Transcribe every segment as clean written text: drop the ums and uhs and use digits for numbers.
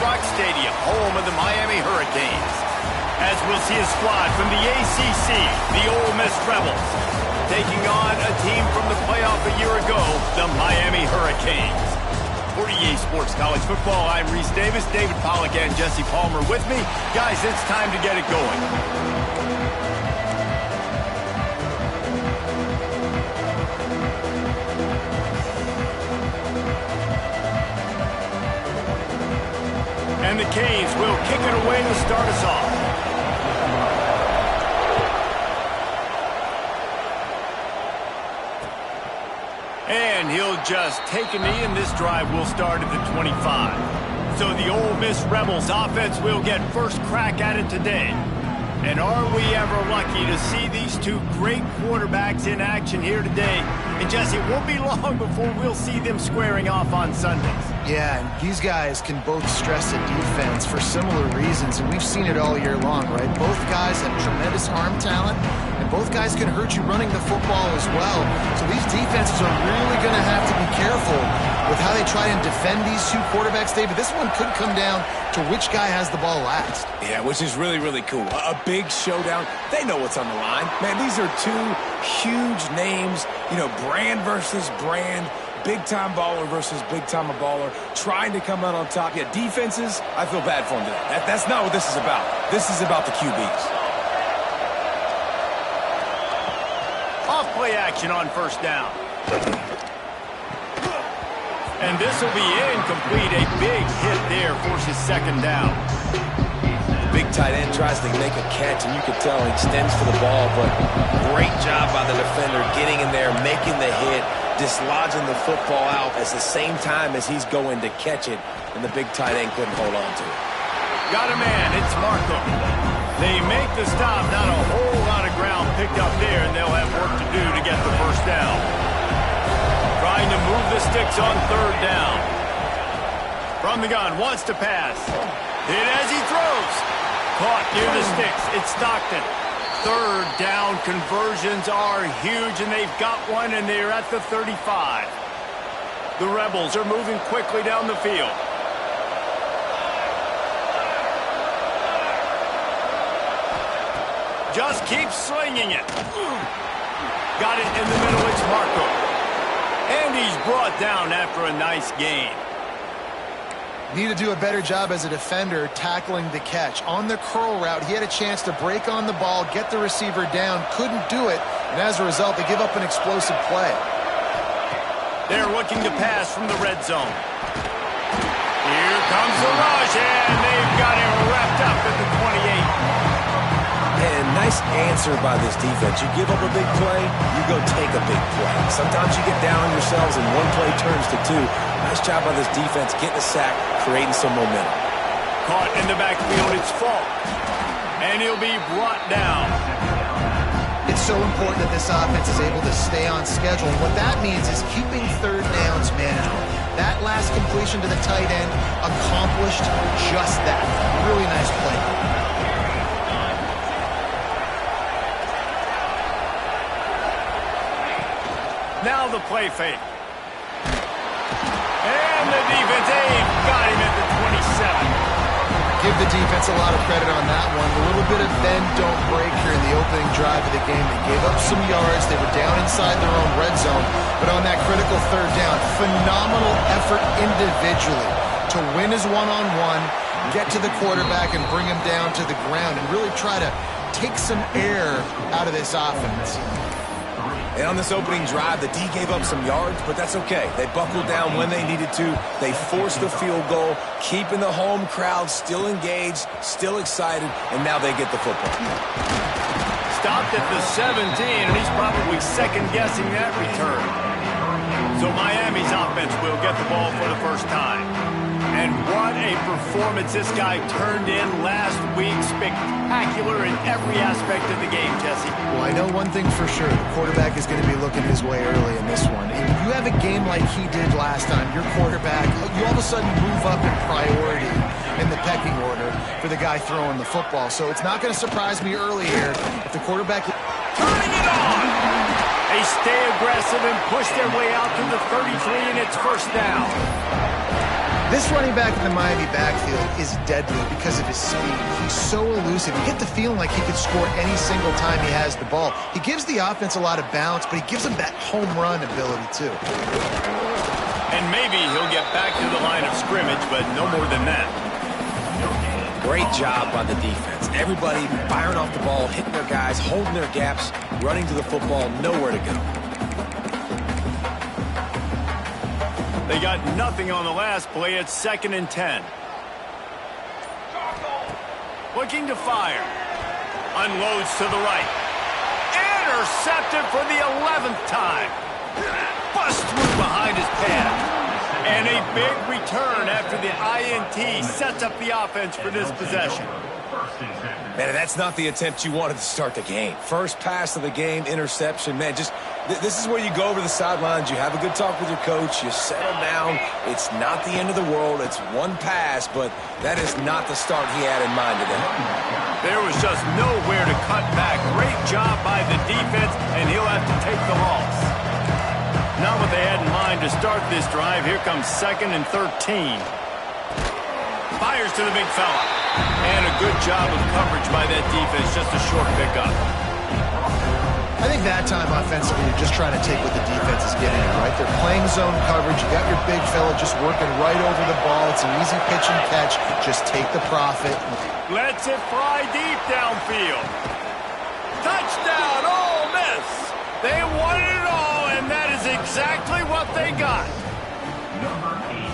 Rock Stadium, home of the Miami Hurricanes. As we'll see a squad from the ACC, the Ole Miss Rebels, taking on a team from the playoff a year ago, the Miami Hurricanes. For EA Sports College Football, I'm Reese Davis, David Pollack, and Jesse Palmer with me. Guys, it's time to get it going. And the Canes will kick it away to start us off. And he'll just take a knee, and this drive will start at the 25. So the Ole Miss Rebels offense will get first crack at it today. And are we ever lucky to see these two great quarterbacks in action here today? And Jesse, it won't be long before we'll see them squaring off on Sundays. Yeah, and these guys can both stress a defense for similar reasons, and we've seen it all year long, right? Both guys have tremendous arm talent, and both guys can hurt you running the football as well. So these defenses are really going to have to be careful with how they try and defend these two quarterbacks, David. This one could come down to which guy has the ball last. Yeah, which is really, really cool. A big showdown. They know what's on the line. Man, these are two huge names, you know, brand versus brand. Big-time baller versus big-time baller, trying to come out on top. Yeah, defenses, I feel bad for them today. That's not what this is about. This is about the QBs. Off-play action on first down. And this will be incomplete. A big hit there forces second down. Big tight end tries to make a catch, and you can tell he extends for the ball, but great job by the defender getting in there, making the hit, dislodging the football out at the same time as he's going to catch it, and the big tight end couldn't hold on to it. Got a man, it's Markham. They make the stop, not a whole lot of ground picked up there, and they'll have work to do to get the first down. Trying to move the sticks on third down. From the gun, wants to pass. Hit as he throws. Caught near the sticks, it's Stockton. Third down conversions are huge, and they've got one, and they're at the 35. The Rebels are moving quickly down the field. Just keep slinging it. Got it in the middle, it's Marco. And he's brought down after a nice gain. Need to do a better job as a defender tackling the catch. On the curl route, he had a chance to break on the ball, get the receiver down, couldn't do it, and as a result, they give up an explosive play. They're looking to pass from the red zone. Here comes the rush, and they've got him wrapped up at the 28. And nice answer by this defense. You give up a big play, you go take a big play. Sometimes you get down on yourselves and one play turns to two. Nice job by this defense getting a sack, creating some momentum. Caught in the backfield, it's Falk. And he'll be brought down. It's so important that this offense is able to stay on schedule. And what that means is keeping third downs manageable. That last completion to the tight end accomplished just that. Really nice play. Now the play fake. And the defense, they've got him at the 27. Give the defense a lot of credit on that one. A little bit of bend, don't break here in the opening drive of the game. They gave up some yards. They were down inside their own red zone. But on that critical third down, phenomenal effort individually to win his one-on-one, get to the quarterback and bring him down to the ground and really try to take some air out of this offense. And on this opening drive, the D gave up some yards, but that's okay. They buckled down when they needed to. They forced the field goal, keeping the home crowd still engaged, still excited, and now they get the football. Stopped at the 17, and he's probably second-guessing that return. So Miami's offense will get the ball for the first time. And what a performance this guy turned in last week. Spectacular in every aspect of the game, Jesse. Well, I know one thing for sure. The quarterback is going to be looking his way early in this one. If you have a game like he did last time, your quarterback, you all of a sudden move up in priority in the pecking order for the guy throwing the football. So it's not going to surprise me early here if the quarterback... Turning it on! They stay aggressive and push their way out to the 33, and it's first down. This running back in the Miami backfield is deadly because of his speed. He's so elusive. You get the feeling like he could score any single time he has the ball. He gives the offense a lot of balance, but he gives them that home run ability too. And maybe he'll get back to the line of scrimmage, but no more than that. Great job by the defense. Everybody firing off the ball, hitting their guys, holding their gaps, running to the football, nowhere to go. They got nothing on the last play. It's 2nd and 10. Looking to fire. Unloads to the right. Intercepted for the 11th time. Bust through behind his pad. And a big return after the INT sets up the offense for this possession. Man, that's not the attempt you wanted to start the game. First pass of the game, interception. Man, just this is where you go over the sidelines. You have a good talk with your coach. You settle down. It's not the end of the world. It's one pass, but that is not the start he had in mind today. There was just nowhere to cut back. Great job by the defense, and he'll have to take the loss. Not what they had in mind to start this drive. Here comes 2nd and 13. Fires to the big fella. And a good job of coverage by that defense. Just a short pickup. I think that time offensively, you're just trying to take what the defense is giving you, right? They're playing zone coverage. You got your big fella just working right over the ball. It's an easy pitch and catch. Just take the profit. Lets it fly deep downfield. Touchdown, Ole Miss. They won it all, and that is exactly what they got.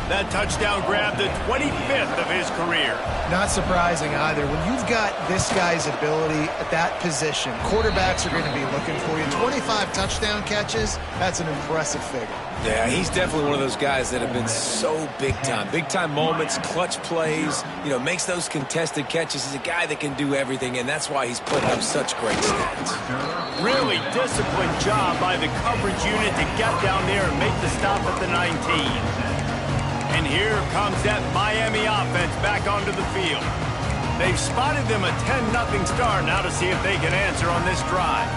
That touchdown grabbed the 25th of his career. Not surprising either. When you've got this guy's ability at that position, quarterbacks are going to be looking for you. 25 touchdown catches, that's an impressive figure. Yeah, he's definitely one of those guys that have been so big time. Big time moments, clutch plays, makes those contested catches. He's a guy that can do everything, and that's why he's putting up such great stats. Really disciplined job by the coverage unit to get down there and make the stop at the 19. And here comes that Miami offense back onto the field. They've spotted them a 10-0 start. Now to see if they can answer on this drive.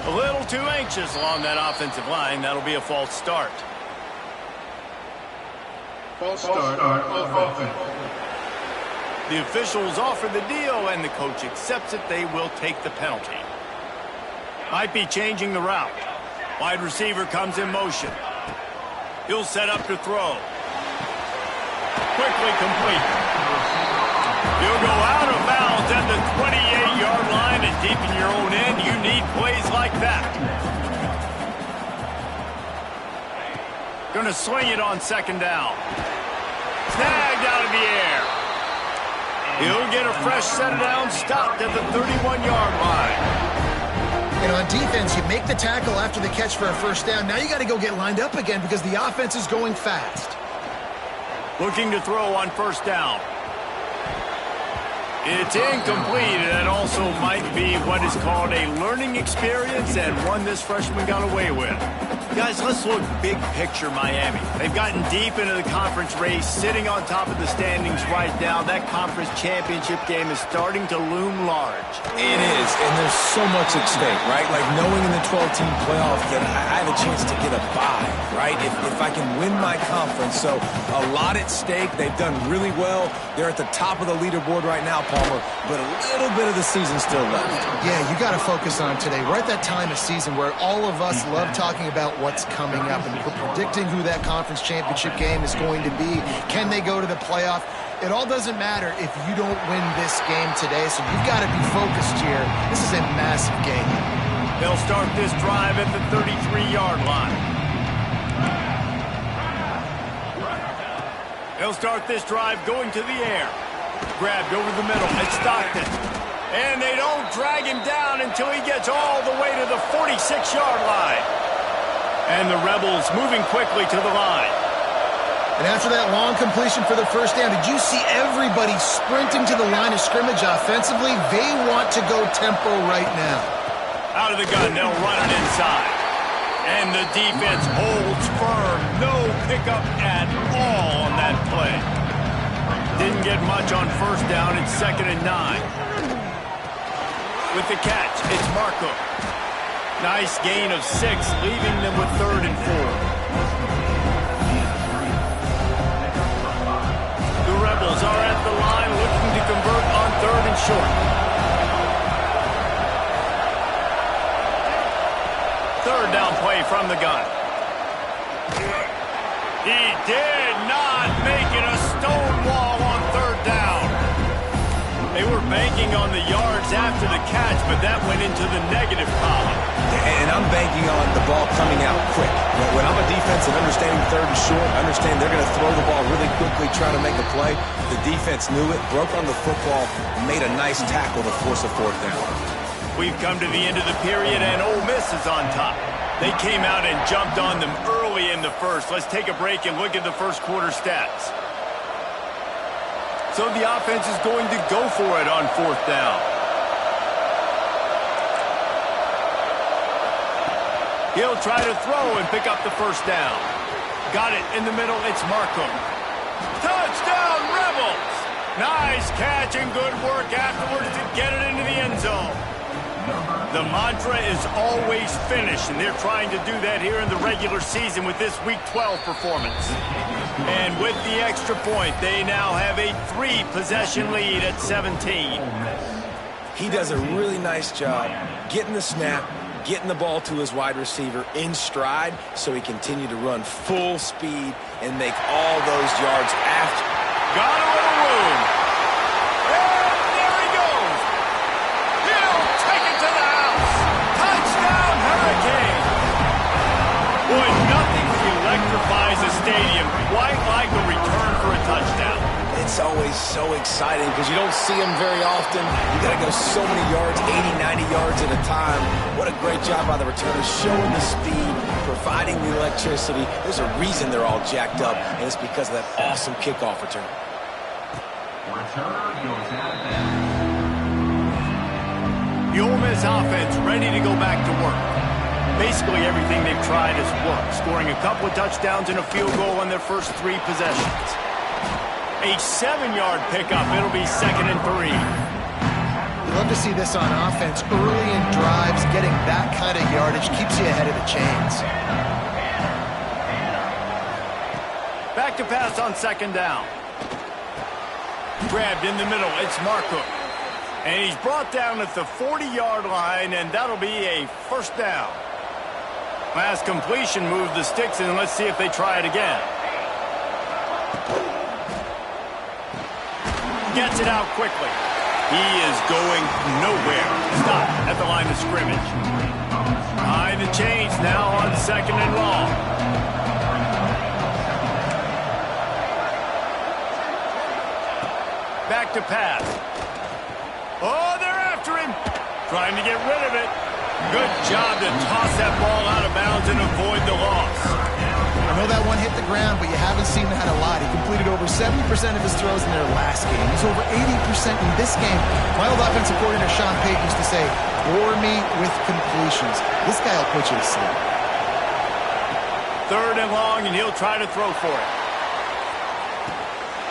A little too anxious along that offensive line. That'll be a false start. False start on offense. The officials offer the deal, and the coach accepts it. They will take the penalty. Might be changing the route. Wide receiver comes in motion. He'll set up to throw. Quickly complete. He'll go out of bounds at the 28-yard line, and deep in your own end, you need plays like that. Going to swing it on 2nd down. Snagged out of the air. He'll get a fresh set down, stopped at the 31-yard line. And on defense, you make the tackle after the catch for a first down. Now you got to go get lined up again because the offense is going fast. Looking to throw on 1st down. It's incomplete, and it also might be what is called a learning experience and one this freshman got away with. Guys, let's look big picture Miami. They've gotten deep into the conference race, sitting on top of the standings right now. That conference championship game is starting to loom large. It is, and there's so much at stake, right? Like knowing in the 12-team playoff that I have a chance to get a bye, right? If I can win my conference. So a lot at stake. They've done really well. They're at the top of the leaderboard right now, Palmer, but a little bit of the season still left. Yeah, you got to focus on today. We're at that time of season where all of us love talking about what's coming up and predicting who that conference championship game is going to be. Can they go to the playoff? It all doesn't matter if you don't win this game today, so you've got to be focused here. This is a massive game. They'll start this drive at the 33-yard line. They'll start this drive going to the air. Grabbed over the middle. It's Stockton. And they don't drag him down until he gets all the way to the 46-yard line. And the Rebels moving quickly to the line. And after that long completion for the first down, did you see everybody sprinting to the line of scrimmage offensively? They want to go tempo right now. Out of the gun, they'll run it inside. And the defense holds firm. No pickup at all on that play. Didn't get much on 1st down. It's 2nd and 9. with the catch. It's Marco. Nice gain of 6, leaving them with 3rd and 4. The Rebels are at the line looking to convert on 3rd and short. 3rd down play from the gun. He did not make it a stone wall on 3rd down. They were banking on the yards after the catch, but that went into the negative column. And I'm banking on the ball coming out quick. When I'm a defense and understanding 3rd and short, understand they're going to throw the ball really quickly, trying to make a play. The defense knew it, broke on the football, made a nice tackle to force a 4th down. We've come to the end of the period, and Ole Miss is on top. They came out and jumped on them early in the first. Let's take a break and look at the first quarter stats. So the offense is going to go for it on 4th down. He'll try to throw and pick up the first down. Got it in the middle. It's Marco. Touchdown, Rebels! Nice catch and good work afterwards to get it into the end zone. The mantra is always finish, and they're trying to do that here in the regular season with this Week 12 performance. And with the extra point, they now have a 3-possession lead at 17. He does a really nice job getting the snap, getting the ball to his wide receiver in stride so he continue to run full speed and make all those yards after. Got a little room. And there he goes. He'll take it to the house. Touchdown, Hurricane. Boy, nothing electrifies a stadium quite like a return for a touchdown. It's always so exciting because you don't see them very often. You got to go so many yards, 80, 90 yards at a time. What a great job by the returners, showing the speed, providing the electricity. There's a reason they're all jacked up, and it's because of that awesome kickoff return. The Ole Miss offense ready to go back to work. Basically everything they've tried has worked, scoring a couple of touchdowns and a field goal on their first 3 possessions. A 7-yard pickup. It'll be 2nd and 3. You love to see this on offense. Early in drives, getting that kind of yardage keeps you ahead of the chains. Back to pass on 2nd down. Grabbed in the middle. It's Marco. And he's brought down at the 40-yard line, and that'll be a 1st down. Last completion moved the sticks, and let's see if they try it again. Gets it out quickly. He is going nowhere. Stop at the line of scrimmage. Behind the chains now on 2nd and long. Back to pass. Oh, they're after him. Trying to get rid of it. Good job to toss that ball out of bounds and avoid the loss. I know that one hit the ground, but you haven't seen that a lot. He completed over 70% of his throws in their last game. He's over 80% in this game. My old offensive coordinator, Sean Payton, used to say, bore me with completions. This guy will put you to sleep. 3rd and long, and he'll try to throw for it.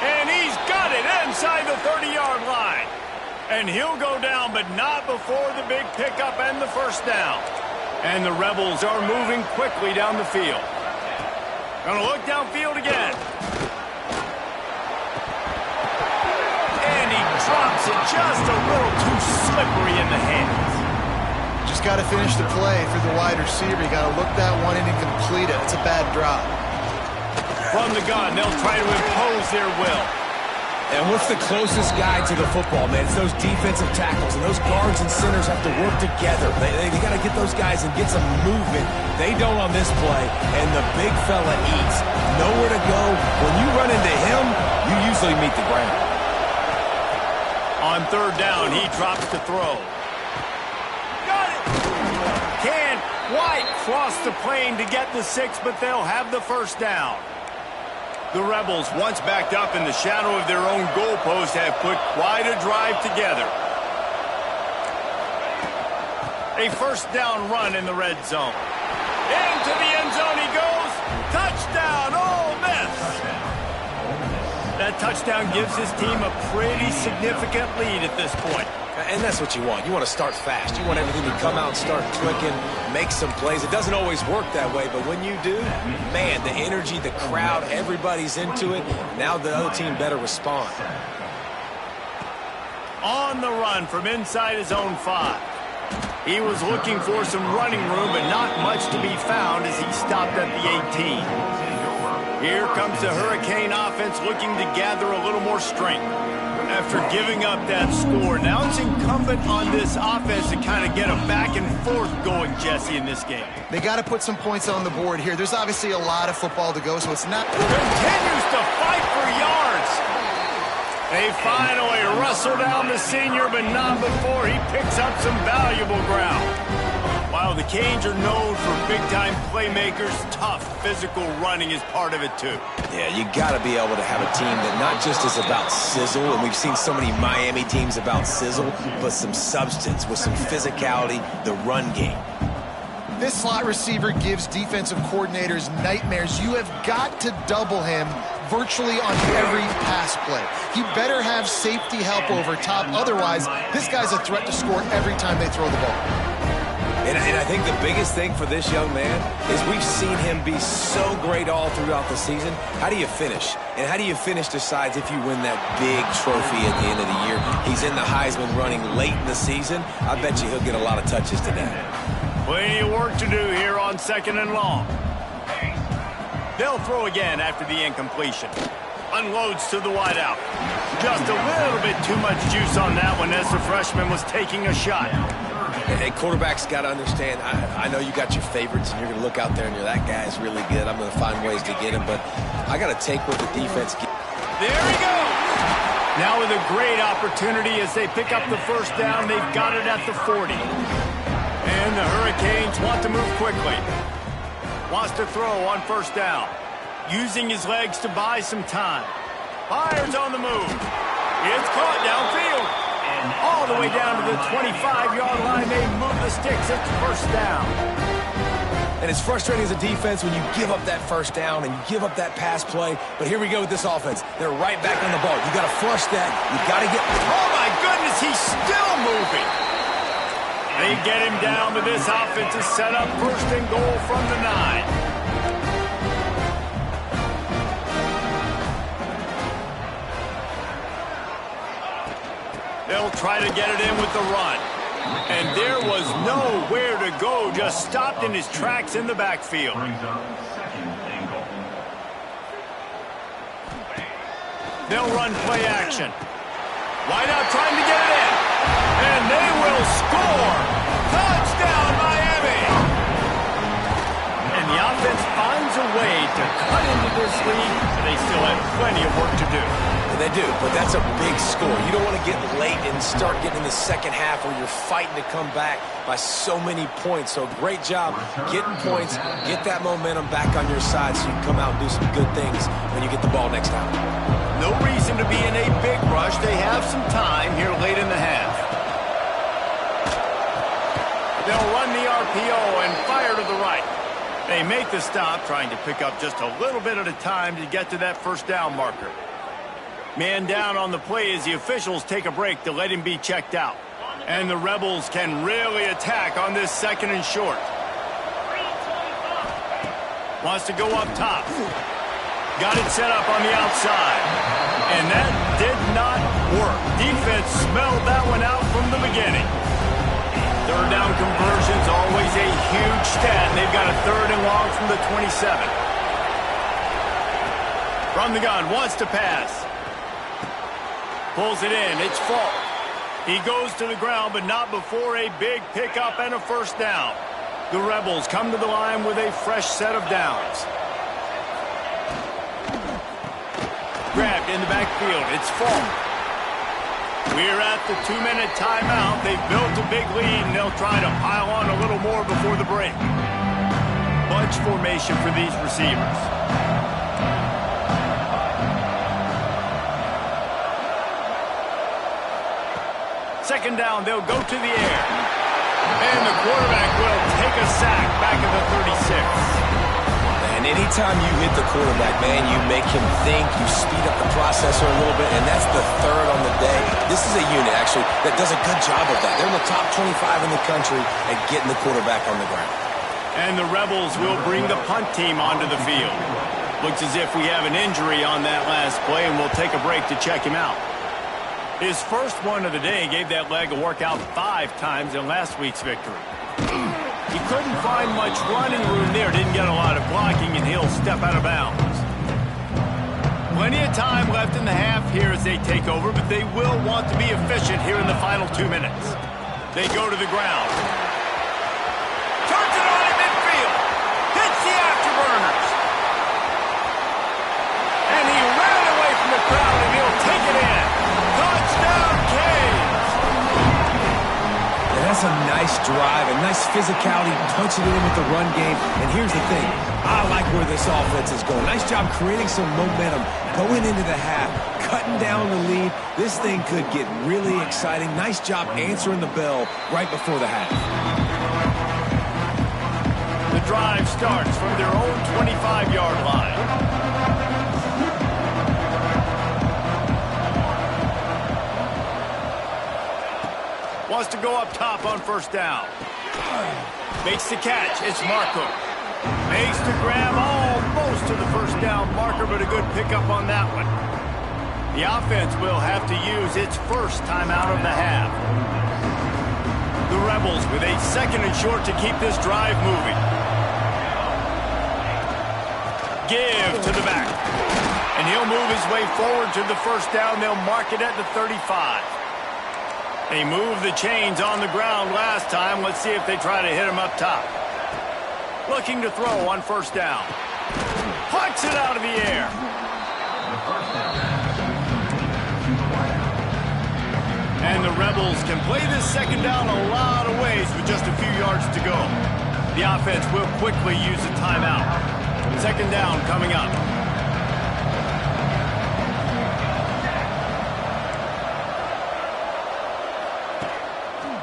And he's got it inside the 30-yard line. And he'll go down, but not before the big pickup and the 1st down. And the Rebels are moving quickly down the field. Gonna look downfield again. And he drops it just a little too slippery in the hands. Just got to finish the play for the wide receiver. You got to look that one in and complete it. It's a bad drop. From the gun, they'll try to impose their will. And what's the closest guy to the football, man? It's those defensive tackles, and those guards and centers have to work together. They got to get those guys and get some movement. They don't on this play, and the big fella eats. Nowhere to go. When you run into him, you usually meet the ground. On 3rd down, he drops to throw. Got it! Can White cross the plane to get the 6, but they'll have the 1st down. The Rebels, once backed up in the shadow of their own goalpost, have put quite a drive together. A 1st down run in the red zone. Into the end zone he goes. Touchdown, Ole Miss! That That touchdown gives his team a pretty significant lead at this point. And that's what you want. You want to start fast. You want everything to come out and start clicking, make some plays. It doesn't always work that way, but when you do, man, the energy, the crowd, everybody's into it. Now the other team better respond. On the run from inside his own 5. He was looking for some running room, but not much to be found as he stopped at the 18. Here comes the Hurricane offense looking to gather a little more strength. After giving up that score, now it's incumbent on this offense to kind of get a back and forth going, Jesse, in this game. They got to put some points on the board here. There's obviously a lot of football to go, so it's not... Continues to fight for yards. They finally wrestle down the senior, but not before he picks up some valuable ground. While the Canes are known for big-time playmakers, tough physical running is part of it, too. Yeah, you got to be able to have a team that not just is about sizzle, and we've seen so many Miami teams about sizzle, but some substance with some physicality, the run game. This slot receiver gives defensive coordinators nightmares. You have got to double him virtually on every pass play. He better have safety help over top. Otherwise, this guy's a threat to score every time they throw the ball. And I think the biggest thing for this young man is we've seen him be so great all throughout the season. How do you finish? And how do you finish decides if you win that big trophy at the end of the year. He's in the Heisman running late in the season. I bet you he'll get a lot of touches today. Plenty of work to do here on 2nd and long. They'll throw again after the incompletion. Unloads to the wideout. Just a little bit too much juice on that one as the freshman was taking a shot. Hey, quarterbacks got to understand, I know you got your favorites, and you're going to look out there and you're, that guy's really good. I'm going to find ways to get him, but I got to take what the defense gives. There he goes. Now with a great opportunity as they pick up the first down. They've got it at the 40. And the Hurricanes want to move quickly. Wants to throw on first down. Using his legs to buy some time. Fires on the move. It's caught downfield. All the way down to the 25-yard line. They move the sticks. It's first down. And it's frustrating as a defense when you give up that first down and you give up that pass play. But here we go with this offense. They're right back on the ball. You got to flush that. You got to get... Oh, my goodness, he's still moving. They get him down, but this offense is set up 1st and goal from the 9. They'll try to get it in with the run. And there was nowhere to go, just stopped in his tracks in the backfield. They'll run play action. Wideout trying to get it in. And they will score. Touchdown, Miami. And the offense finds a way to cut into this lead, but they still have plenty of work to do. They do, but that's a big score. You don't want to get late and start getting in the second half where you're fighting to come back by so many points. So great job getting points, get that momentum back on your side so you can come out and do some good things when you get the ball next time. No reason to be in a big rush. They have some time here late in the half. They'll run the RPO and fire to the right. They make the stop, trying to pick up just a little bit at a time to get to that first down marker. Man down on the play as the officials take a break to let him be checked out. And the Rebels can really attack on this 2nd and short. Wants to go up top. Got it set up on the outside. And that did not work. Defense smelled that one out from the beginning. 3rd down conversion's always a huge stat. They've got a 3rd and long from the 27. From the gun, wants to pass. Pulls it in. It's Falk. He goes to the ground, but not before a big pickup and a first down. The Rebels come to the line with a fresh set of downs. Grabbed in the backfield. It's Falk. We're at the 2-minute timeout. They've built a big lead, and they'll try to pile on a little more before the break. Bunch formation for these receivers. 2nd down, they'll go to the air. And the quarterback will take a sack back at the 36. And And anytime you hit the quarterback, man, you make him think, you speed up the processor a little bit, and that's the third on the day. This is a unit, actually, that does a good job of that. They're in the top 25 in the country at getting the quarterback on the ground. And the Rebels will bring the punt team onto the field. Looks as if we have an injury on that last play, and we'll take a break to check him out. His first one of the day gave that leg a workout 5 times in last week's victory. He couldn't find much running room there, didn't get a lot of blocking, and he'll step out of bounds. Plenty of time left in the half here as they take over, but they will want to be efficient here in the final 2 minutes. They go to the ground. Turns it on in midfield. Hits the afterburners. And he ran away from the crowd, and he'll take it in. Touchdown, Canes! That's a nice drive, a nice physicality, punching it in with the run game. And here's the thing, I like where this offense is going. Nice job creating some momentum, going into the half, cutting down the lead. This thing could get really exciting. Nice job answering the bell right before the half. The drive starts from their own 25-yard line. Wants to go up top on first down. Makes the catch. It's Marco. Makes the grab almost to the first down marker, but a good pickup on that one. The offense will have to use its first timeout of the half. The Rebels with a 2nd and short to keep this drive moving. Give to the back. And he'll move his way forward to the first down. They'll mark it at the 35. They moved the chains on the ground last time. Let's see if they try to hit him up top. Looking to throw on first down. Puts it out of the air. And the Rebels can play this 2nd down a lot of ways with just a few yards to go. The offense will quickly use a timeout. 2nd down coming up.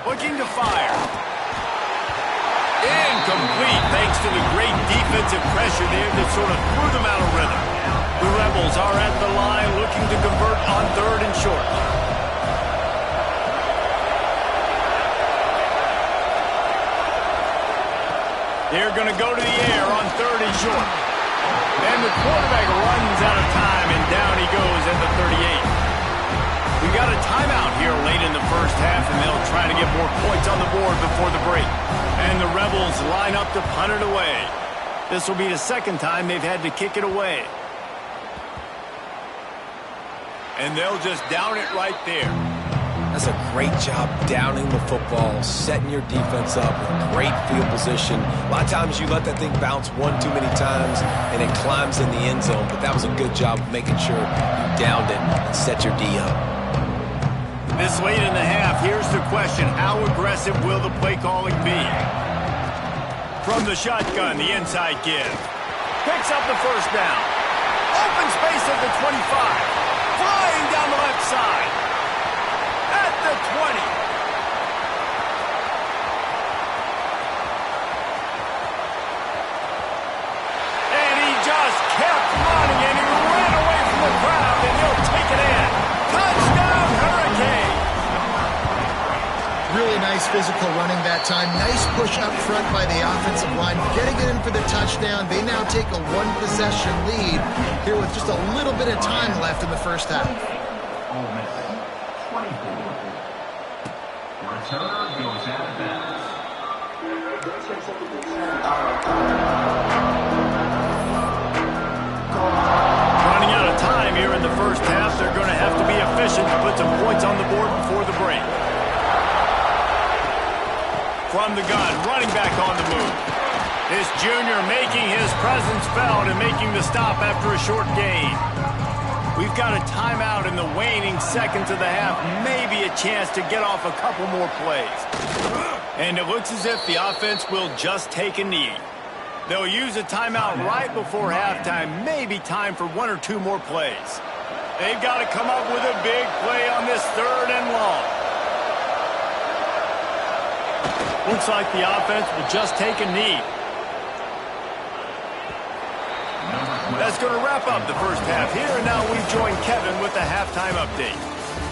Looking to fire. Incomplete thanks to the great defensive pressure there that sort of threw them out of rhythm. The Rebels are at the line looking to convert on 3rd and short. They're going to go to the air on 3rd and short. And the quarterback runs out of time, and down he goes at the 38. We've got a timeout here late in the first half, and they'll try to get more points on the board before the break. And the Rebels line up to punt it away. This will be the 2nd time they've had to kick it away. And they'll just down it right there. That's a great job downing the football, setting your defense up with great field position. A lot of times you let that thing bounce one too many times, and it climbs in the end zone. But that was a good job of making sure you downed it and set your D up. This late in the half, here's the question. How aggressive will the play calling be? From the shotgun, the inside give. Picks up the first down. Open space at the 25. Flying down the left side. At the 20. And he just kept running, and he ran away from the crowd, and he'll take it in. Touchdown, Hurricane! Really nice physical running that time. Nice push up front by the offensive line. Getting it in for the touchdown. They now take a 1-possession lead here with just a little bit of time left in the first half. Ole Miss, 24. Returner goes out of bounds. Running out of time here in the first half. They're going to have to be efficient to put some points on the board before the break. From the gun, running back on the move. This junior making his presence felt and making the stop after a short gain. We've got a timeout in the waning seconds of the half. Maybe a chance to get off a couple more plays. And it looks as if the offense will just take a knee. They'll use a timeout right before halftime. Maybe time for 1 or 2 more plays. They've got to come up with a big play on this 3rd and long. Looks like the offense will just take a knee. that's going to wrap up the first half here. And now we join Kevin with the halftime update.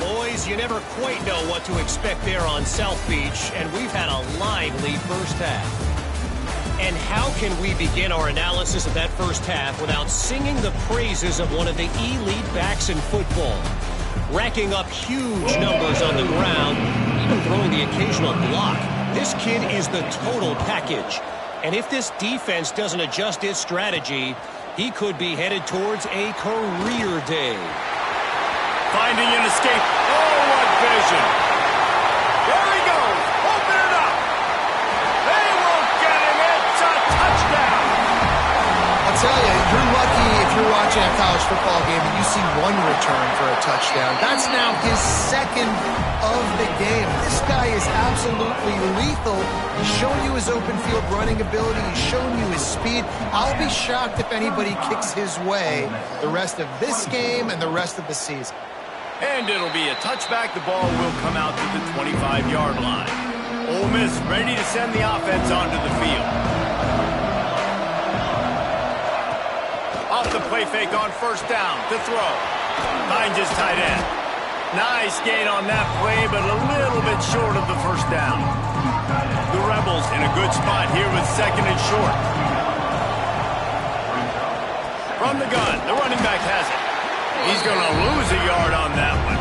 Boys, you never quite know what to expect there on South Beach, and we've had a lively first half. And how can we begin our analysis of that first half without singing the praises of one of the elite backs in football? Racking up huge numbers on the ground, even throwing the occasional block. This kid is the total package. And if this defense doesn't adjust its strategy, he could be headed towards a career day. Finding an escape. Oh, what vision. There he goes. Open it up. They won't get him. It's a touchdown. I'll tell you, you're lucky if you're watching a college football game and you see one return for a touchdown. That's now his second of the game. This guy is absolutely lethal. He's shown you his open field running ability. He's shown you his speed. I'll be shocked if anybody kicks his way the rest of this game and the rest of the season. And it'll be a touchback. The ball will come out to the 25-yard line. Ole Miss ready to send the offense onto the field. Off the play fake on first down to throw. Finds his tight end. Nice gain on that play, but a little bit short of the first down. The Rebels in a good spot here with second and short. From the gun, the running back has it. He's going to lose a yard on that one.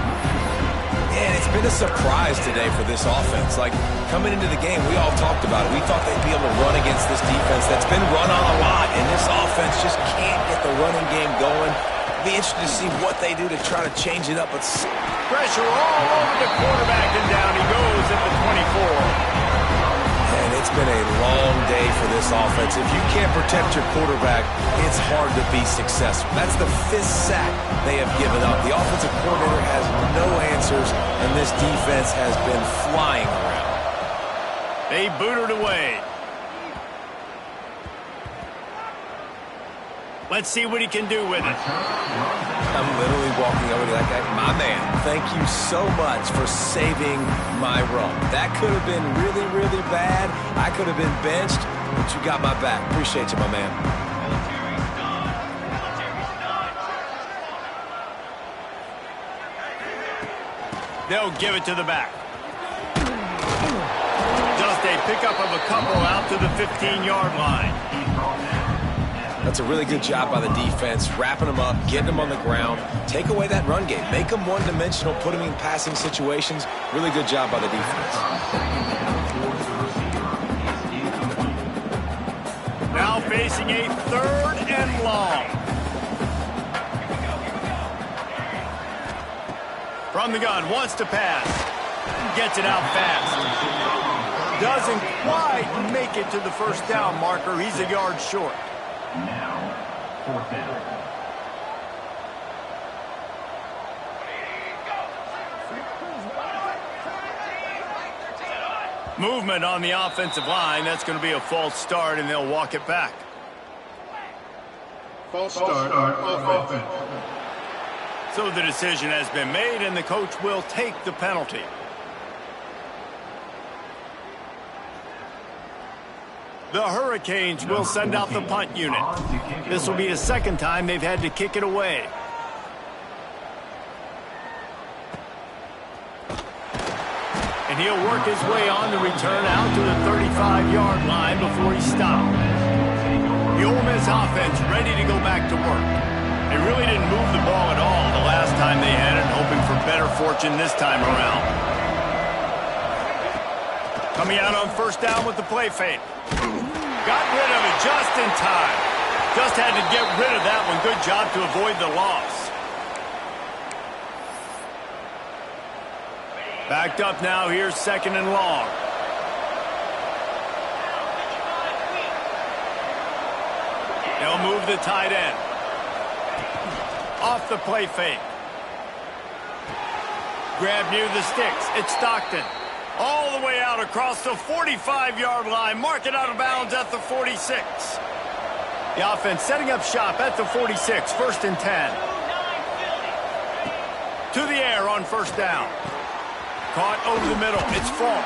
And it's been a surprise today for this offense. Like, coming into the game, we all talked about it. We thought they'd be able to run against this defense that's been run on a lot, and this offense just can't get the running game going. Be interested to see what they do to try to change it up. But pressure all over the quarterback, and down he goes at the 24. And it's been a long day for this offense. If you can't protect your quarterback, it's hard to be successful. That's the 5th sack they have given up. The offensive coordinator has no answers, and this defense has been flying around. They booted away. Let's see what he can do with it. I'm literally walking over to that guy. My man, thank you so much for saving my run. That could have been really, really bad. I could have been benched, but you got my back. Appreciate you, my man. They'll give it to the back. Just a pickup of a couple out to the 15-yard line. That's a really good job by the defense, wrapping them up, getting them on the ground. Take away that run game. Make them one-dimensional, put them in passing situations. Really good job by the defense. Now facing a 3rd and long. From the gun, wants to pass. Gets it out fast. Doesn't quite make it to the first down marker. He's a yard short. Now, 4th down. Movement on the offensive line. That's going to be a false start, and they'll walk it back. False start offense. So the decision has been made, and the coach will take the penalty. The Hurricanes will send out the punt unit. This will be the second time they've had to kick it away. And he'll work his way on the return out to the 35-yard line before he stopped. The Ole Miss offense ready to go back to work. They really didn't move the ball at all the last time they had it, hoping for better fortune this time around. Coming out on first down with the play fake. Got rid of it just in time. Just had to get rid of that one. Good job to avoid the loss. Backed up now. Here's 2nd and long. They'll move the tight end. Off the play fake. Grab near the sticks. It's Stockton. All the way out across the 45-yard line. Mark it out of bounds at the 46. The offense setting up shop at the 46. 1st and 10. To the air on first down. caught over the middle. It's fault.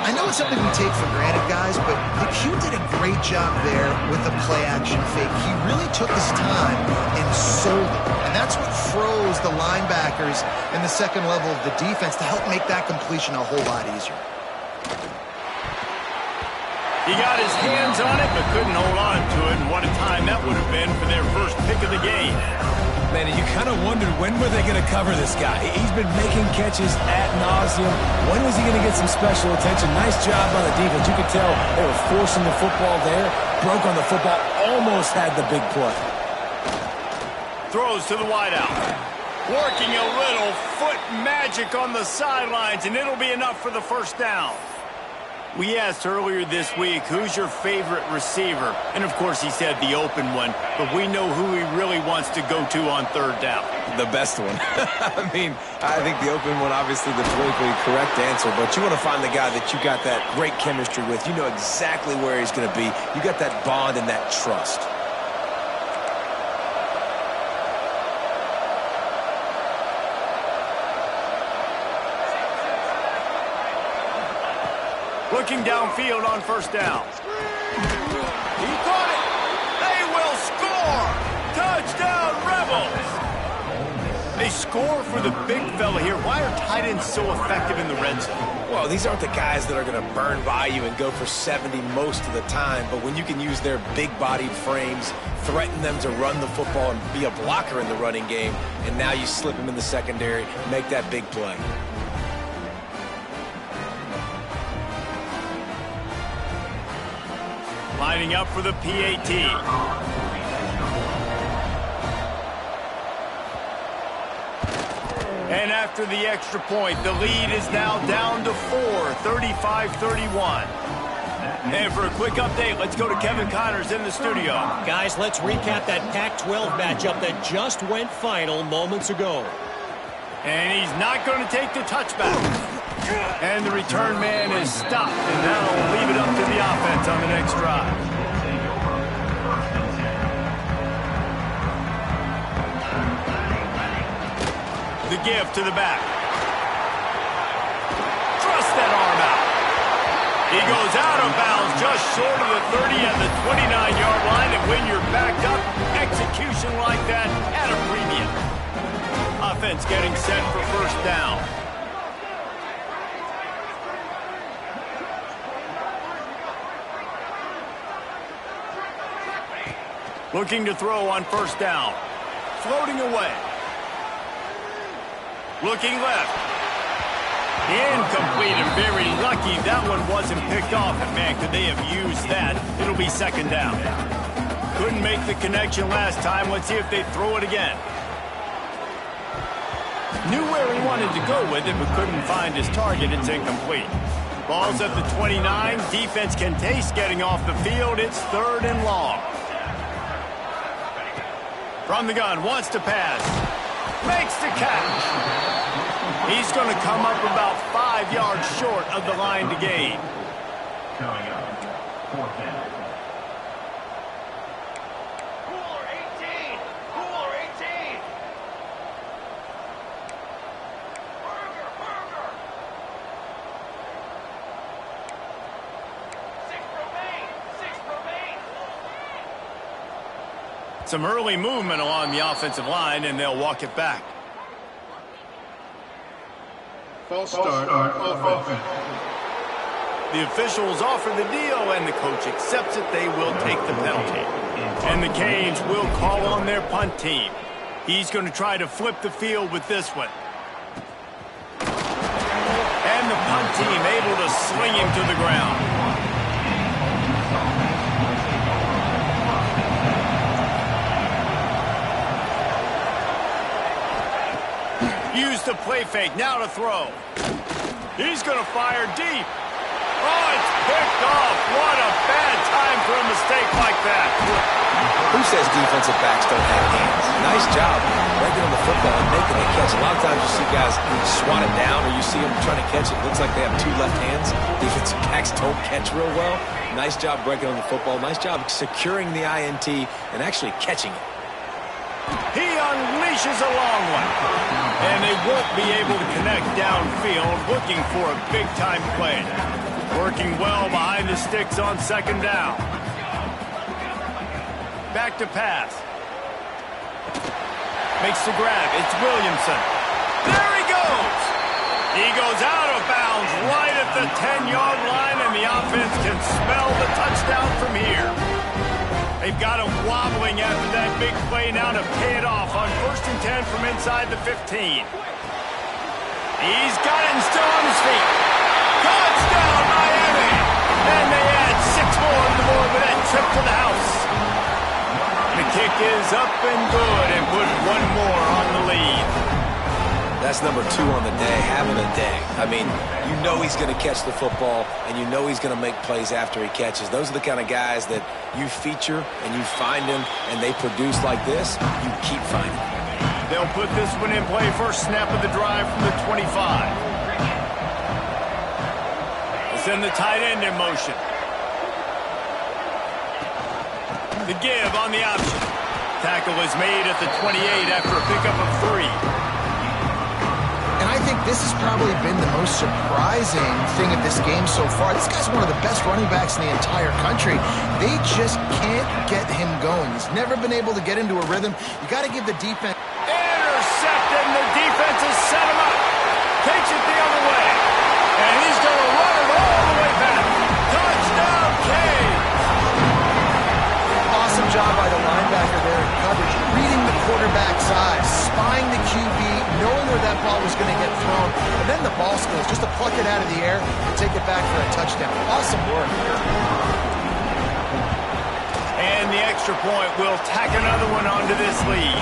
I know it's something we take for granted, guys, but the Q did a great job there with the play-action fake. He really took his time and sold it. And that's what froze the linebackers in the second level of the defense to help make that completion a whole lot easier. He got his hands on it, but couldn't hold on to it. And what a time that would have been for their first pick of the game. Man, you kind of wondered when were they going to cover this guy. He's been making catches ad nauseum. When was he going to get some special attention? Nice job by the defense. You could tell they were forcing the football there. Broke on the football. Almost had the big play. Throws to the wideout. Working a little foot magic on the sidelines, and it'll be enough for the first down. We asked earlier this week, who's your favorite receiver? And, of course, he said the open one, but we know who he really wants to go to on third down. The best one. I mean, I think the open one, obviously, the politically correct answer, but you want to find the guy that you got that great chemistry with. You know exactly where he's going to be. You got that bond and that trust. Looking downfield on first down. He caught it. They will score. Touchdown, Rebels. They score for the big fella here. Why are tight ends so effective in the red zone? Well, these aren't the guys that are going to burn by you and go for 70 most of the time, but when you can use their big-bodied frames, threaten them to run the football and be a blocker in the running game, and now you slip them in the secondary, make that big play. Lining up for the PAT. And after the extra point, the lead is now down to 4, 35-31. And for a quick update, let's go to Kevin Connors in the studio. Guys, let's recap that Pac-12 matchup that just went final moments ago. And he's not going to take the touchback. And the return man is stopped, and that'll leave it up to the offense on the next drive. The give to the back. Thrust that arm out. He goes out of bounds just short of the 30 at the 29-yard line, and when you're backed up, execution like that at a premium. Offense getting set for first down. Looking to throw on first down. Floating away. Looking left. Incomplete, and very lucky that one wasn't picked off. And man, could they have used that? It'll be second down. Couldn't make the connection last time. Let's see if they throw it again. Knew where he wanted to go with it, but couldn't find his target. It's incomplete. Ball's at the 29. Defense can taste getting off the field. It's third and long. From the gun, wants to pass. Makes the catch. He's going to come up about 5 yards short of the line to gain. Coming up, fourth down. Cooler 18! Cooler 18! Burger! 6 remain! Some early movement along the offensive line, and they'll walk it back. False start on offense. The officials offer the deal, and the coach accepts it. They will take the penalty. And the Canes will call on their punt team. He's going to try to flip the field with this one. And the punt team able to sling him to the ground. Use the play fake, now to throw. He's going to fire deep. Oh, it's picked off. What a bad time for a mistake like that. Who says defensive backs don't have hands? Nice job breaking on the football and making the catch. A lot of times you see guys swat it down, or you see them trying to catch it. Looks like they have two left hands. Defensive backs don't catch real well. Nice job breaking on the football. Nice job securing the INT and actually catching it. He unleashes a long one. And they won't be able to connect downfield, looking for a big-time play. Working well behind the sticks on second down. Back to pass. Makes the grab. It's Williamson. There he goes. He goes out of bounds right at the 10-yard line, and the offense can smell the touchdown from here. They've got him wobbling after that big play now to pay it off on 1st and 10 from inside the 15. He's got it and still on his feet. Touchdown, Miami! And they add 6 more to the board with that trip to the house. The kick is up and good and put 1 more on the lead. That's number 2 on the day, having a day. I mean, you know he's going to catch the football, and you know he's going to make plays after he catches. Those are the kind of guys that you feature and you find them, and they produce like this, you keep finding them. They'll put this one in play. First snap of the drive from the 25. Send the tight end in motion. The give on the option. Tackle is made at the 28 after a pickup of 3. And I think this has probably been the most surprising thing of this game so far. This guy's one of the best running backs in the entire country. They just can't get him going. He's never been able to get into a rhythm. You got to give the defense... Intercepted, and the defense has set him up. Takes it the other way. And he's going to run it all the way back. Touchdown, Cade. Awesome job by the linebacker there in coverage, reading the quarterback's eyes, spying the QB, knowing where that ball was going to get thrown, and then the ball skills, just to pluck it out of the air and take it back for a touchdown. Awesome work. And the extra point will tack another one onto this lead.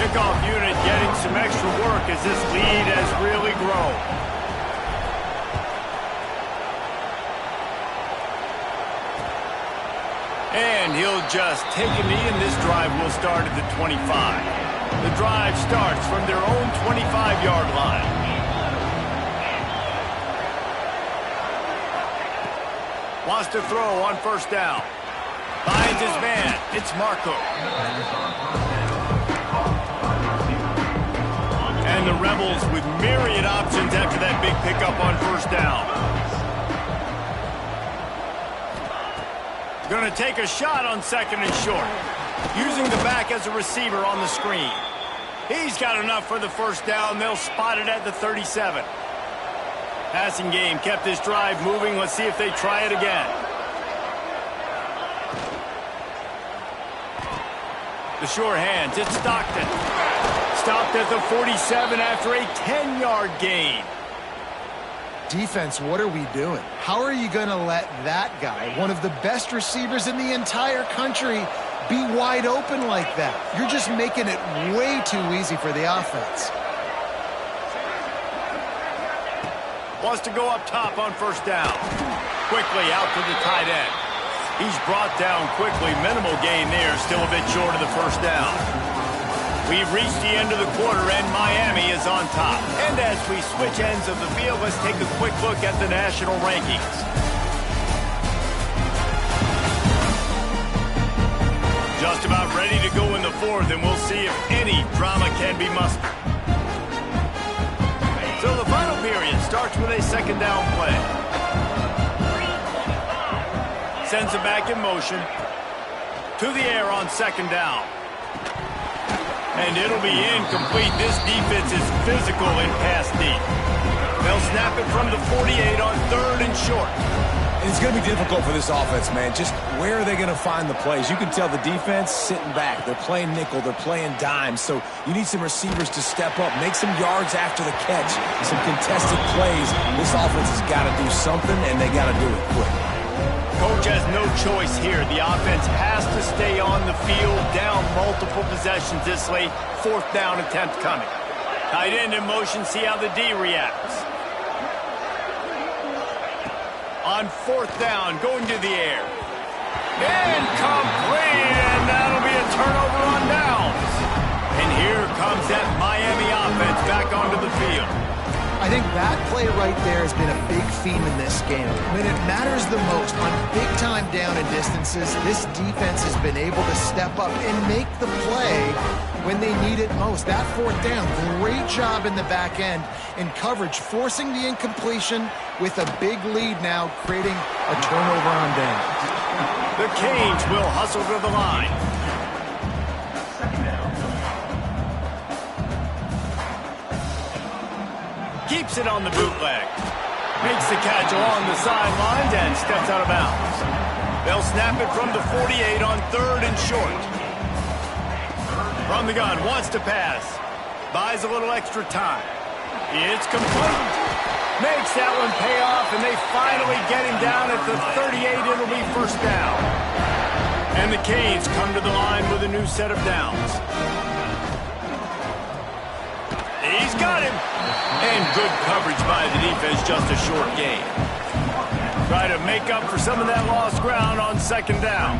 Kickoff unit getting some extra work as this lead has really grown. And he'll just take a knee, and this drive will start at the 25. The drive starts from their own 25-yard line. Wants to throw on first down. Finds his man. It's Marco. And the Rebels with myriad options after that big pickup on first down. Going to take a shot on second and short. Using the back as a receiver on the screen. He's got enough for the first down. They'll spot it at the 37. Passing game kept this drive moving. Let's see if they try it again. The sure hands. It's Stockton. Stopped at the 47 after a 10-yard gain. Defense, what are we doing? How are you going to let that guy, one of the best receivers in the entire country, be wide open like that? You're just making it way too easy for the offense. Wants to go up top on first down. Quickly out to the tight end. He's brought down quickly. Minimal gain there. Still a bit short of the first down. We've reached the end of the quarter, and Miami is on top. And as we switch ends of the field, let's take a quick look at the national rankings. Just about ready to go in the fourth, and we'll see if any drama can be mustered. So the final period starts with a second down play. Sends it back in motion. To the air on second down. And it'll be incomplete. This defense is physical in pass deep. They'll snap it from the 48 on third and short. And it's going to be difficult for this offense, man. Just where are they going to find the plays? You can tell the defense sitting back. They're playing nickel. They're playing dime. So you need some receivers to step up, make some yards after the catch, some contested plays. This offense has got to do something, and they got to do it quick. Coach has no choice here. The offense has to stay on the field, down multiple possessions this late. Fourth down attempt coming. Tight end in motion, see how the D reacts. On fourth down, going to the air. Incomplete, and that'll be a turnover on downs. And here comes that Miami offense back onto the field. I think that play right there has been a big theme in this game. When it matters the most, on big-time down and distances, this defense has been able to step up and make the play when they need it most. That fourth down, great job in the back end in coverage, forcing the incompletion with a big lead now, creating a turnover on down. The Canes will hustle to the line. Keeps it on the bootleg. Makes the catch along the sidelines and steps out of bounds. They'll snap it from the 48 on 3rd and short. From the gun, wants to pass. Buys a little extra time. It's complete. Makes that one pay off, and they finally get him down at the 38. It'll be first down. And the Canes come to the line with a new set of downs. He's got him. And good coverage by the defense, just a short gain. Try to make up for some of that lost ground on 2nd down.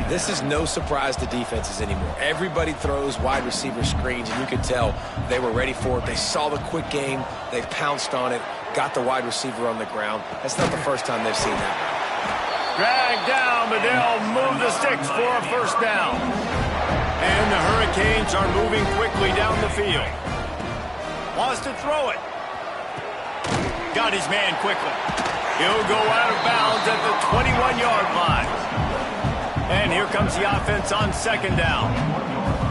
This is no surprise to defenses anymore. Everybody throws wide receiver screens, and you can tell they were ready for it. They saw the quick game. They pounced on it, got the wide receiver on the ground. That's not the first time they've seen that. Dragged down, but they'll move the sticks for a first down. And the Hurricanes are moving quickly down the field. Wants to throw it. Got his man quickly. He'll go out of bounds at the 21-yard line. And here comes the offense on 2nd down.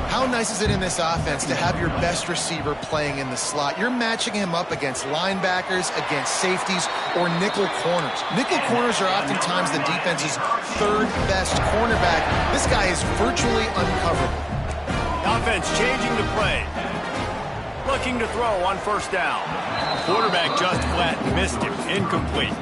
How nice is it in this offense to have your best receiver playing in the slot? You're matching him up against linebackers, against safeties, or nickel corners. Nickel corners are oftentimes the defense's 3rd best cornerback. This guy is virtually uncoverable. Offense changing the play. Looking to throw on 1st down. Quarterback just flat missed him. Incomplete.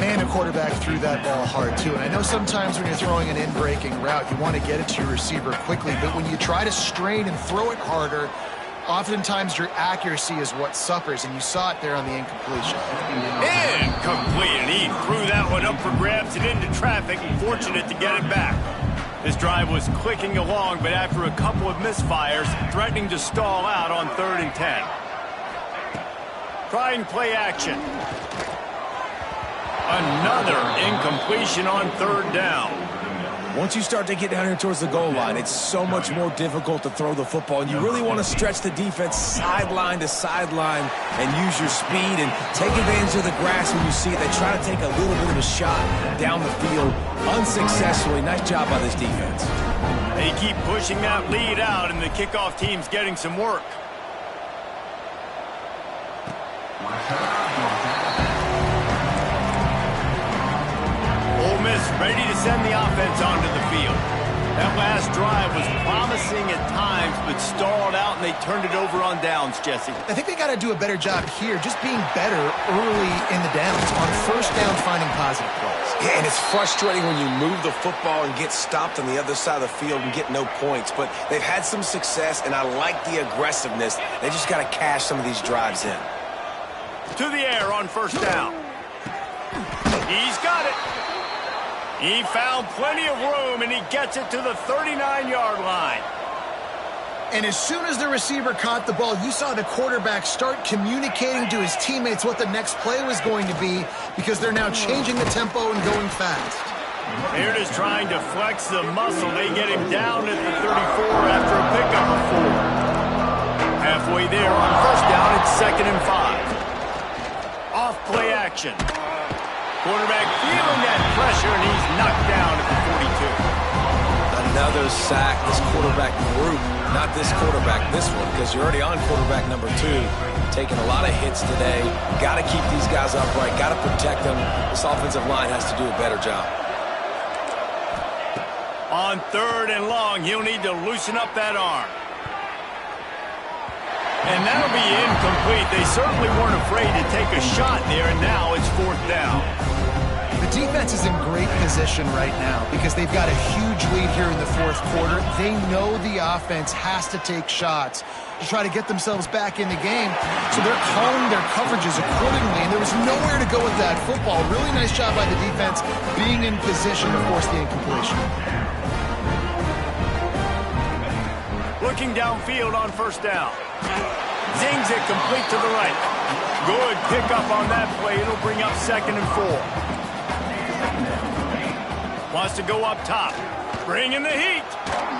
Man, a quarterback threw that ball hard, too. And I know sometimes when you're throwing an in-breaking route, you want to get it to your receiver quickly. But when you try to strain and throw it harder, oftentimes your accuracy is what suffers. And you saw it there on the incompletion. Incomplete. And he threw that one up for grabs and into traffic. Fortunate to get it back. This drive was clicking along, but after a couple of misfires, threatening to stall out on 3rd and 10. Trying play action. Another incompletion on 3rd down. Once you start to get down here towards the goal line, it's so much more difficult to throw the football. And you really want to stretch the defense sideline to sideline and use your speed and take advantage of the grass when you see it. They try to take a little bit of a shot down the field unsuccessfully. Nice job by this defense. They keep pushing that lead out, and the kickoff team's getting some work. Ole Miss ready to send the offense onto the field. That last drive was promising at times, but stalled out, and they turned it over on downs, Jesse. I think they got to do a better job here, just being better early in the downs, on 1st down, finding positive plays. Yeah, and it's frustrating when you move the football and get stopped on the other side of the field and get no points. But they've had some success, and I like the aggressiveness. They just got to cash some of these drives in. To the air on 1st down. He's got it. He found plenty of room, and he gets it to the 39-yard line. And as soon as the receiver caught the ball, you saw the quarterback start communicating to his teammates what the next play was going to be, because they're now changing the tempo and going fast. They're just trying to flex the muscle. They get him down at the 34 after a pickup of 4. Halfway there on 1st down, it's 2nd and 5. Off play action. Quarterback feeling that pressure, and he's knocked down at the 42. Another sack. This quarterback group, not this quarterback, this one, because you're already on quarterback number 2. Taking a lot of hits today. Got to keep these guys upright. Got to protect them. This offensive line has to do a better job. On 3rd and long, he'll need to loosen up that arm. And that'll be incomplete. They certainly weren't afraid to take a shot there, and now it's 4th down. The defense is in great position right now because they've got a huge lead here in the 4th quarter. They know the offense has to take shots to try to get themselves back in the game, so they're calling their coverages accordingly, and there was nowhere to go with that football. Really nice job by the defense being in position, of course, the incompletion. Looking downfield on 1st down. Zings it complete to the right. Good pickup on that play. It'll bring up 2nd and 4. Wants to go up top. Bringing the heat.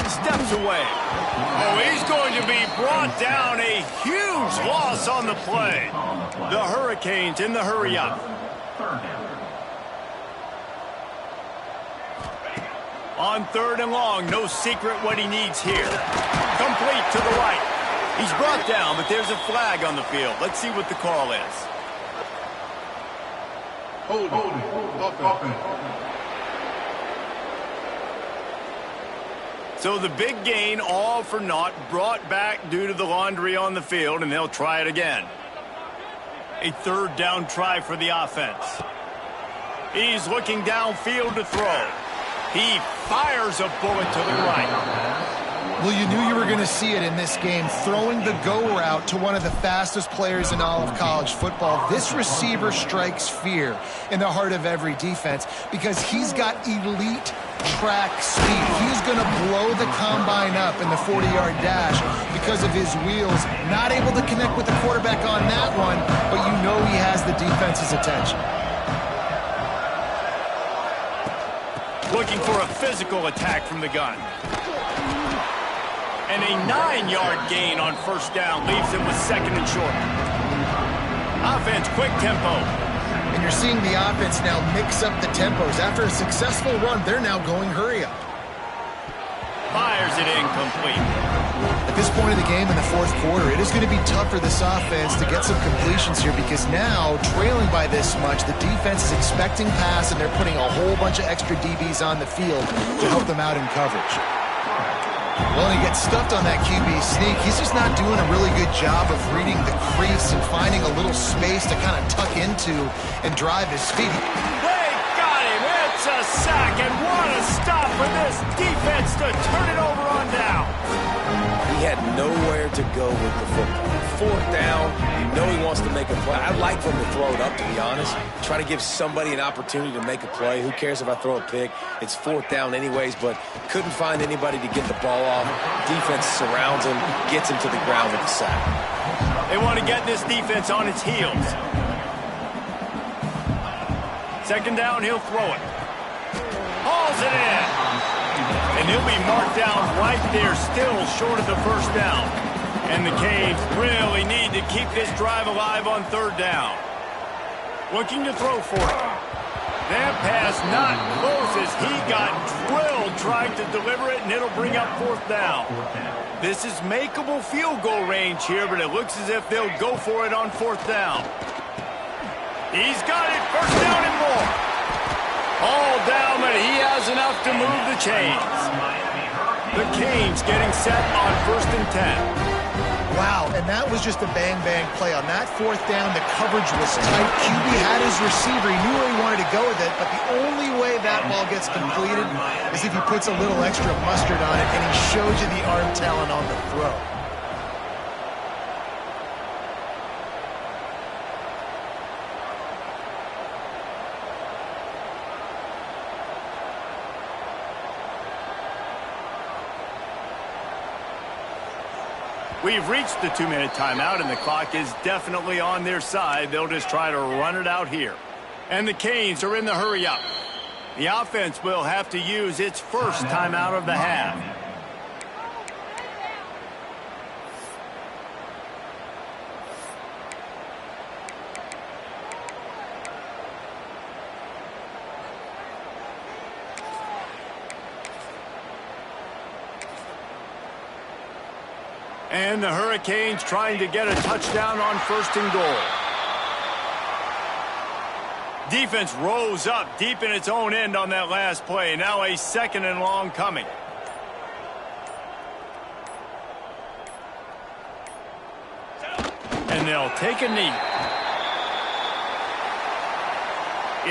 Steps away. Oh, he's going to be brought down. A huge loss on the play. The Hurricanes in the hurry-up. On 3rd and long, no secret what he needs here. Complete to the right. He's brought down, but there's a flag on the field. Let's see what the call is. Holding. Offense. So the big gain, all for naught, brought back due to the laundry on the field, and they'll try it again. A 3rd down try for the offense. He's looking downfield to throw. He fires a bullet to the right. Well, you knew you were going to see it in this game, throwing the go route to one of the fastest players in all of college football. This receiver strikes fear in the heart of every defense because he's got elite track speed. He's going to blow the combine up in the 40-yard dash because of his wheels. Not able to connect with the quarterback on that one, but you know he has the defense's attention. Looking for a physical attack from the gun. And a 9-yard gain on 1st down leaves him with 2nd and short. Offense, quick tempo. And you're seeing the offense now mix up the tempos. After a successful run, they're now going hurry up. Fires it incomplete. At this point of the game in the 4th quarter, it is going to be tough for this offense to get some completions here because now, trailing by this much, the defense is expecting pass and they're putting a whole bunch of extra DBs on the field to help them out in coverage. Well, he gets stuffed on that QB sneak. He's just not doing a really good job of reading the crease and finding a little space to kind of tuck into and drive his feet. They got him. It's a sack, and what a stop for this defense to turn it over on down. He had nowhere to go with the football. 4th down, you know he wants to make a play. I'd like for him to throw it up, to be honest. Try to give somebody an opportunity to make a play. Who cares if I throw a pick? It's 4th down anyways, but couldn't find anybody to get the ball off. Defense surrounds him, gets him to the ground with the sack. They want to get this defense on its heels. 2nd down, he'll throw it. Hauls it in. And he'll be marked down right there, still short of the 1st down. And the Canes really need to keep this drive alive on 3rd down. Looking to throw for it. That pass not close as he got drilled trying to deliver it, and it'll bring up 4th down. This is makeable field goal range here, but it looks as if they'll go for it on 4th down. He's got it, 1st down and more. All down, but he has enough to move the chains. The Canes getting set on 1st and 10. Wow, and that was just a bang-bang play. On that 4th down, the coverage was tight. QB had his receiver. He knew where he wanted to go with it, but the only way that ball gets completed is if he puts a little extra mustard on it, and he showed you the arm talent on the throw. We've reached the 2-minute timeout, and the clock is definitely on their side. They'll just try to run it out here. And the Canes are in the hurry-up. The offense will have to use its 1st timeout of the half. And the Hurricanes trying to get a touchdown on 1st and goal. Defense rose up deep in its own end on that last play. Now a 2nd and long coming. And they'll take a knee.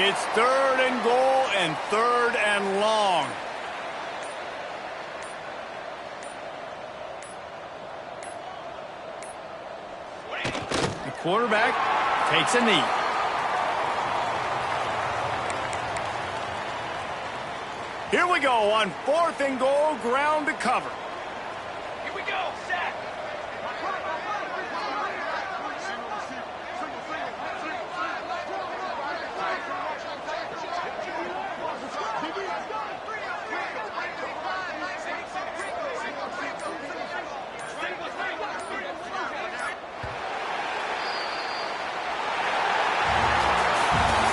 It's 3rd and goal and 3rd and long. Quarterback takes a knee. Here we go on 4th and goal, ground to cover. Here we go, sack.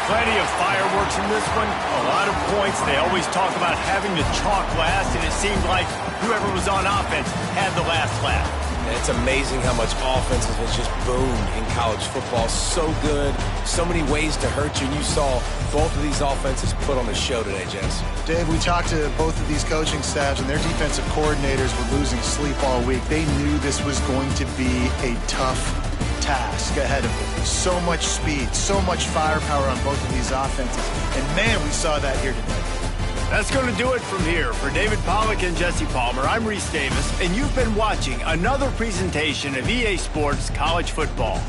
Plenty of fireworks in this one, a lot of points. They always talk about having to chalk last, and it seemed like whoever was on offense had the last laugh. And it's amazing how much offense has just boomed in college football. So good, so many ways to hurt you, and you saw both of these offenses put on a show today, gents. Dave, we talked to both of these coaching staffs, and their defensive coordinators were losing sleep all week. They knew this was going to be a tough task ahead of them. So much speed, so much firepower on both of these offenses. And man, we saw that here today. That's going to do it from here. For David Pollack and Jesse Palmer, I'm Reese Davis, and you've been watching another presentation of EA Sports College Football.